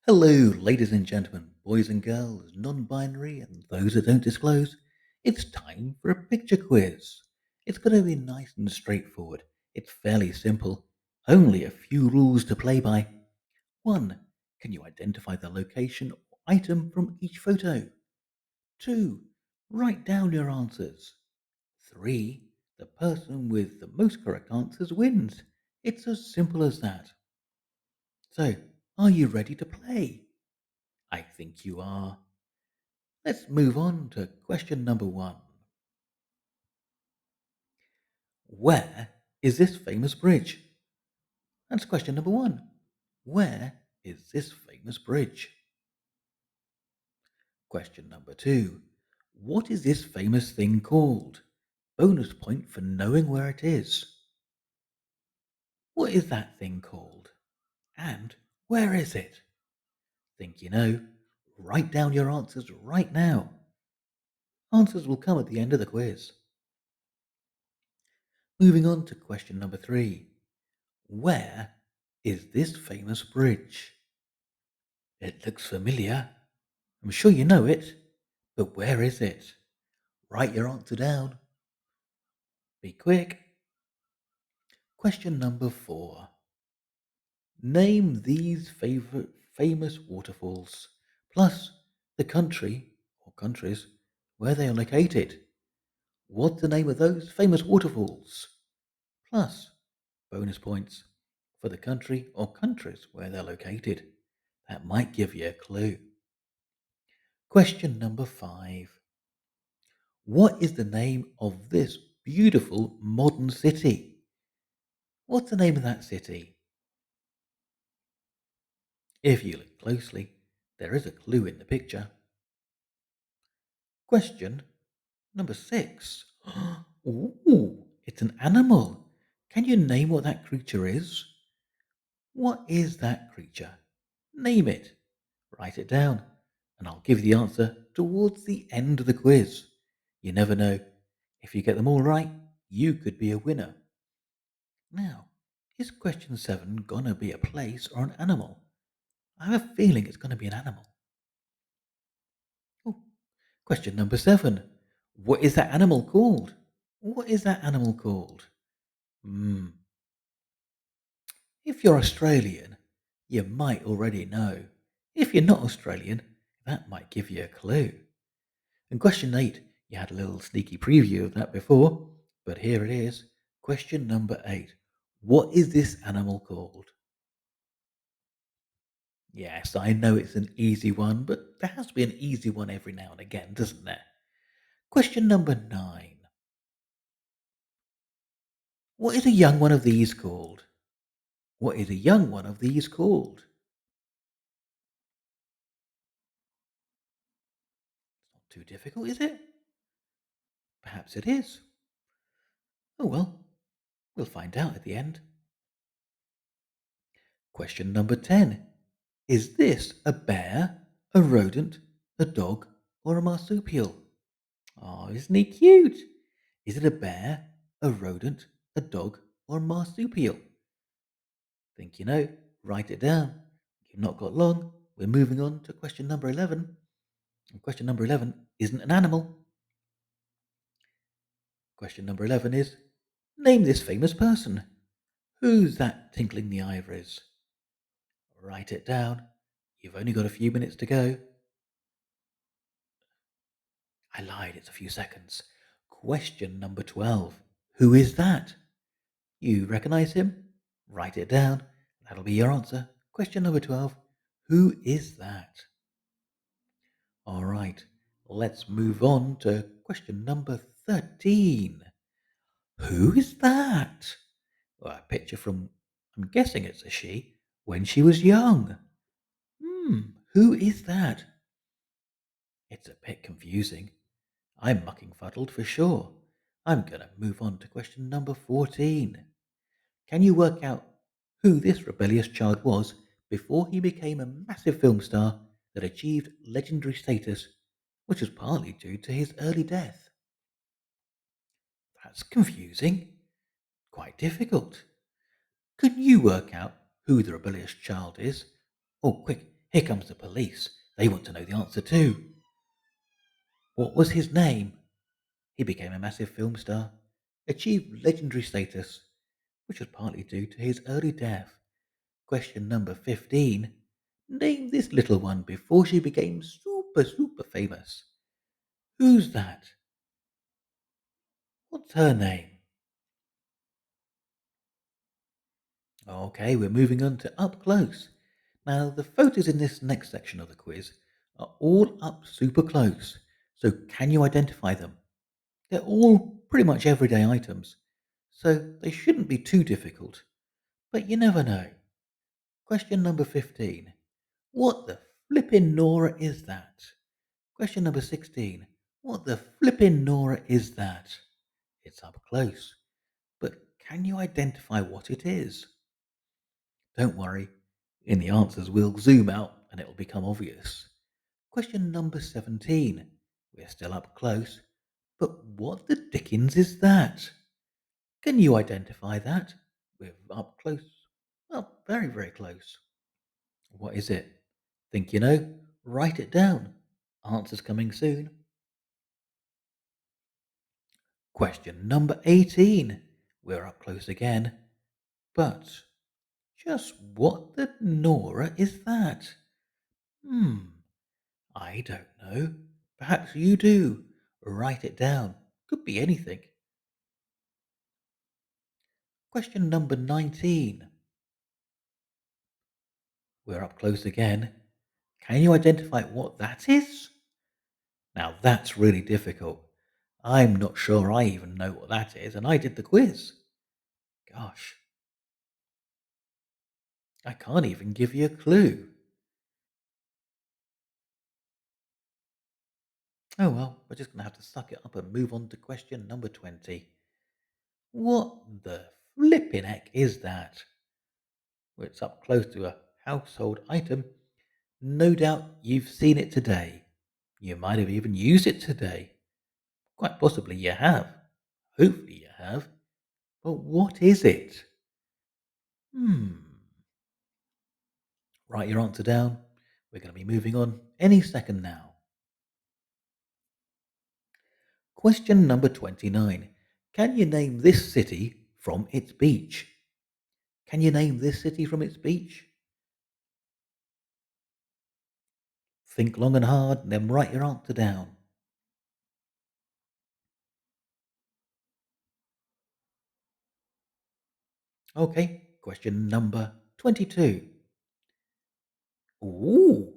Hello, ladies and gentlemen, boys and girls, non binary, and those that don't disclose. It's time for a picture quiz. It's going to be nice and straightforward. It's fairly simple. Only a few rules to play by. 1. Can you identify the location or item from each photo? 2. Write down your answers. 3. The person with the most correct answers wins. It's as simple as that. So, are you ready to play? I think you are. Let's move on to question number 1. Where is this famous bridge? That's question number 1. Where is this famous bridge? Question number 2. What is this famous thing called? Bonus point for knowing where it is. What is that thing called? And where is it? Think you know? Write down your answers right now. Answers will come at the end of the quiz. Moving on to question number 3. Where is this famous bridge? It looks familiar. I'm sure you know it, but where is it? Write your answer down. Be quick. Question number 4. Name these favorite famous waterfalls, plus the country or countries where they are located. What's the name of those famous waterfalls? Plus bonus points for the country or countries where they're located. That might give you a clue. Question number 5. What is the name of this beautiful modern city? What's the name of that city? If you look closely, there is a clue in the picture. Question number 6. Ooh, it's an animal. Can you name what that creature is? What is that creature? Name it. Write it down, and I'll give you the answer towards the end of the quiz. You never know. If you get them all right, you could be a winner. Now, is question 7 gonna be a place or an animal? I have a feeling it's gonna be an animal. Oh, question number 7. What is that animal called? What is that animal called? Hmm. If you're Australian, you might already know. If you're not Australian, that might give you a clue. And question 8, you had a little sneaky preview of that before, but here it is. Question number 8. What is this animal called? Yes, I know it's an easy one, but there has to be an easy one every now and again, doesn't there? Question number 9. What is a young one of these called? What is a young one of these called? Not too difficult, is it? Perhaps it is. Oh well, we'll find out at the end. Question number 10. Is this a bear, a rodent, a dog, or a marsupial? Oh, isn't he cute? Is it a bear, a rodent, a dog, or a marsupial? Think you know? Write it down. You've not got long. We're moving on to question number 11. And question number 11 isn't an animal. Question number 11 is name this famous person. Who's that tinkling the ivories? Write it down. You've only got a few minutes to go. I lied, it's a few seconds. Question number 12. Who is that? You recognize him? Write it down. That'll be your answer. Question number 12. Who is that? All right, let's move on to question number 13. Who is that? Well, a picture from, I'm guessing it's a she, when she was young. Who is that? It's a bit confusing. I'm mucking fuddled for sure. I'm going to move on to question number 14. Can you work out who this rebellious child was before he became a massive film star that achieved legendary status, which was partly due to his early death? That's confusing. Quite difficult. Can you work out who the rebellious child is? Oh, quick, Here comes the police. They want to know the answer too. What was his name? He became a massive film star, achieved legendary status, which was partly due to his early death. Question number 15. Name this little one before she became super famous. Who's that? What's her name? Okay, we're moving on to up close. Now, the photos in this next section of the quiz are all up super close, so can you identify them? They're all pretty much everyday items, so they shouldn't be too difficult, but you never know. Question number 15. What the flippin' Nora is that? Question number 16. What the flippin' Nora is that? It's up close, but can you identify what it is? Don't worry, in the answers we'll zoom out and it'll become obvious. Question number 17. We're still up close, but what the dickens is that? Can you identify that? We're up close. Well, very close. What is it? Think you know? Write it down. Answers coming soon. Question number 18. We're up close again. But just what the Nora is that? Hmm, I don't know. Perhaps you do. Write it down. Could be anything. Question number 19. We're up close again. Can you identify what that is? Now that's really difficult. I'm not sure I even know what that is, and I did the quiz. Gosh, I can't even give you a clue. Oh well, we're just going to have to suck it up and move on to question number 20. What the flippin' heck is that? Well, it's up close to a household item. No doubt you've seen it today. You might have even used it today. Quite possibly you have. Hopefully you have. But what is it? Hmm. Write your answer down. We're going to be moving on any second now. Question number 29. Can you name this city from its beach? Can you name this city from its beach? Think long and hard, and then write your answer down. Okay, question number 22. Ooh,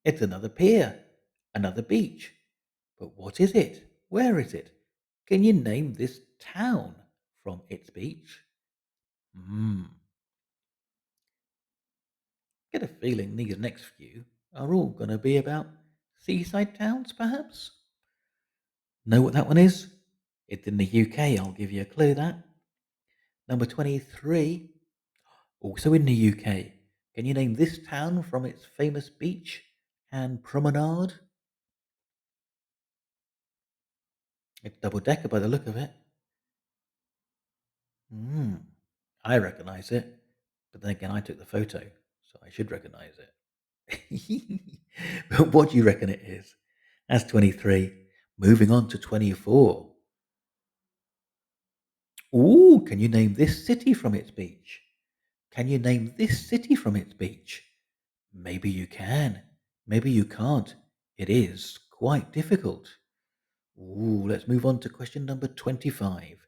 it's another pier, another beach. But what is it? Where is it? Can you name this town from its beach? Hmm. Get a feeling these next few are all going to be about seaside towns, perhaps? Know what that one is? It's in the UK, I'll give you a clue that. Number 23, also in the UK. Can you name this town from its famous beach and promenade? It's double decker by the look of it. Hmm, I recognise it. But then again, I took the photo, so I should recognise it. But what do you reckon it is? That's 23. Moving on to 24. Ooh, can you name this city from its beach? Can you name this city from its beach? Maybe you can. Maybe you can't. It is quite difficult. Ooh, let's move on to question number 25.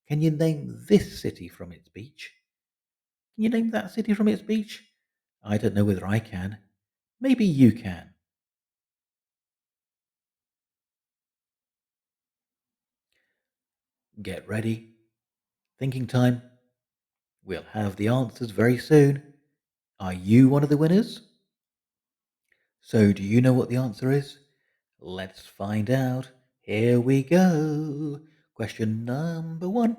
Can you name this city from its beach? Can you name that city from its beach? I don't know whether I can. Maybe you can. Get ready. Thinking time. We'll have the answers very soon. Are you one of the winners? So, do you know what the answer is? Let's find out. Here we go. Question number 1.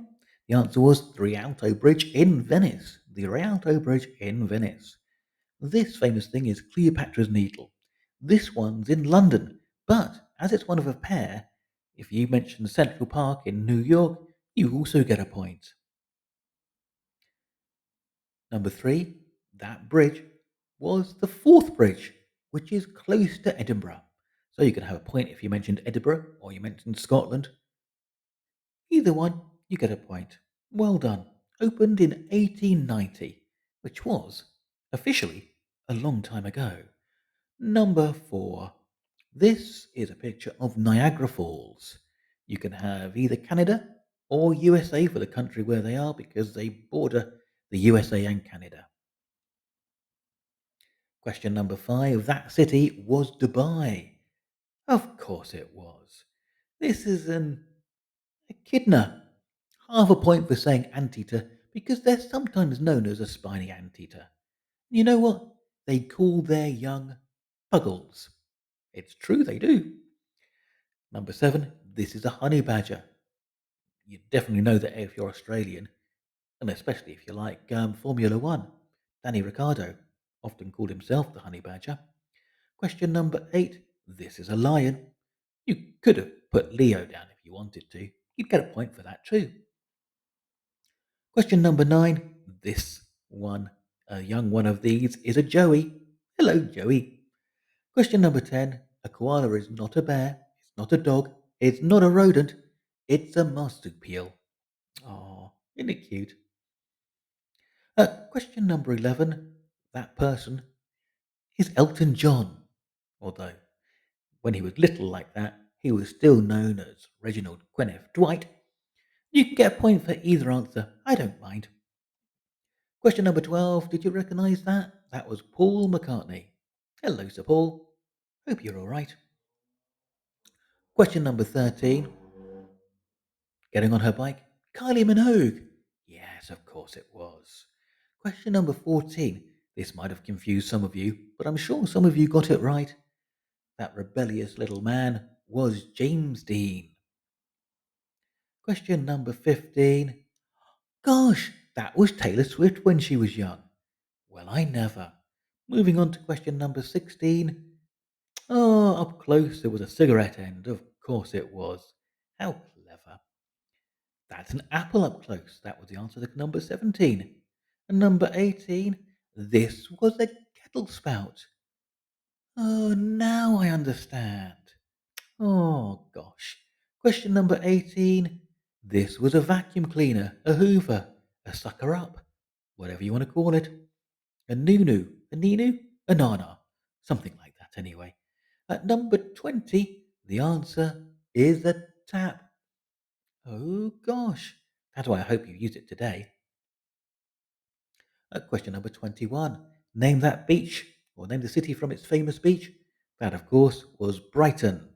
The answer was the Rialto Bridge in Venice. The Rialto Bridge in Venice. This famous thing is Cleopatra's Needle. This one's in London, but as it's one of a pair, if you mention Central Park in New York, you also get a point. Number 3, that bridge was the fourth bridge which is close to Edinburgh. So you can have a point if you mentioned Edinburgh or you mentioned Scotland. Either one, you get a point. Well done. Opened in 1890, which was officially a long time ago. Number 4. This is a picture of Niagara Falls. You can have either Canada or USA for the country where they are because they border the USA and Canada. Question number 5. That city was Dubai. Of course it was. This is an echidna. Half a point for saying anteater because they're sometimes known as a spiny anteater. You know what? They call their young puggles. It's true, they do. Number 7, this is a honey badger. You definitely know that if you're Australian, and especially if you like Formula One. Danny Ricciardo often called himself the honey badger. Question number 8, this is a lion. You could have put Leo down if you wanted to. You'd get a point for that too. Question number 9, this one, a young one of these, is a joey. Hello, Joey. Question number 10, a koala is not a bear, it's not a dog, it's not a rodent, it's a marsupial. Oh, isn't it cute? Question number 11, that person is Elton John. Although, when he was little like that, he was still known as Reginald Gwyneth Dwight. You can get a point for either answer, I don't mind. Question number 12, did you recognise that? That was Paul McCartney. Hello, Sir Paul. Hope you're alright. Question number 13, getting on her bike? Kylie Minogue. Yes, of course it was. Question number 14. This might have confused some of you, but I'm sure some of you got it right. That rebellious little man was James Dean. Question number 15. Gosh, that was Taylor Swift when she was young. Well, I never. Moving on to question number 16. Oh, up close there was a cigarette end. Of course it was. How clever. That's an apple up close. That was the answer to number 17. And number 18, this was a kettle spout. Oh, now I understand. Oh, gosh. Question number 18, this was a vacuum cleaner, a hoover, a sucker up, whatever you want to call it. A nunu, a ninu, a nana. Something like that anyway. At number 20, the answer is a tap. Oh, gosh. That's why I hope you use it today. Question number 21. Name that beach, or name the city from its famous beach. That, of course, was Brighton.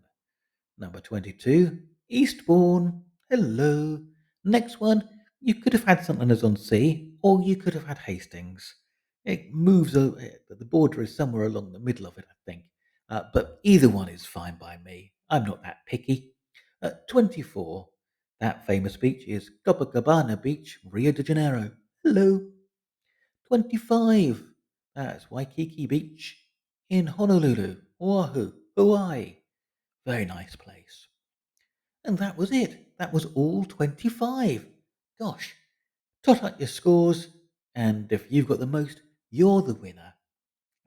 Number 22. Eastbourne. Hello. Next one. You could have had something as on sea, or you could have had Hastings. It moves, the border is somewhere along the middle of it, I think. But either one is fine by me. I'm not that picky. 24. That famous beach is Copacabana Beach, Rio de Janeiro. Hello. 25. That's Waikiki Beach in Honolulu, Oahu, Hawaii. Very nice place. And that was it. That was all 25. Gosh, tot up your scores, and if you've got the most, you're the winner.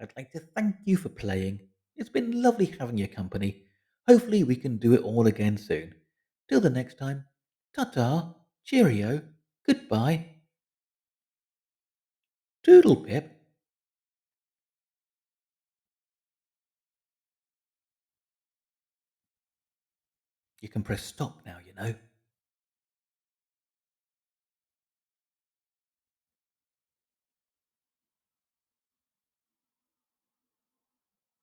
I'd like to thank you for playing. It's been lovely having your company. Hopefully, we can do it all again soon. Till the next time, ta ta, cheerio, goodbye, toodle pip. You can press stop now, you know.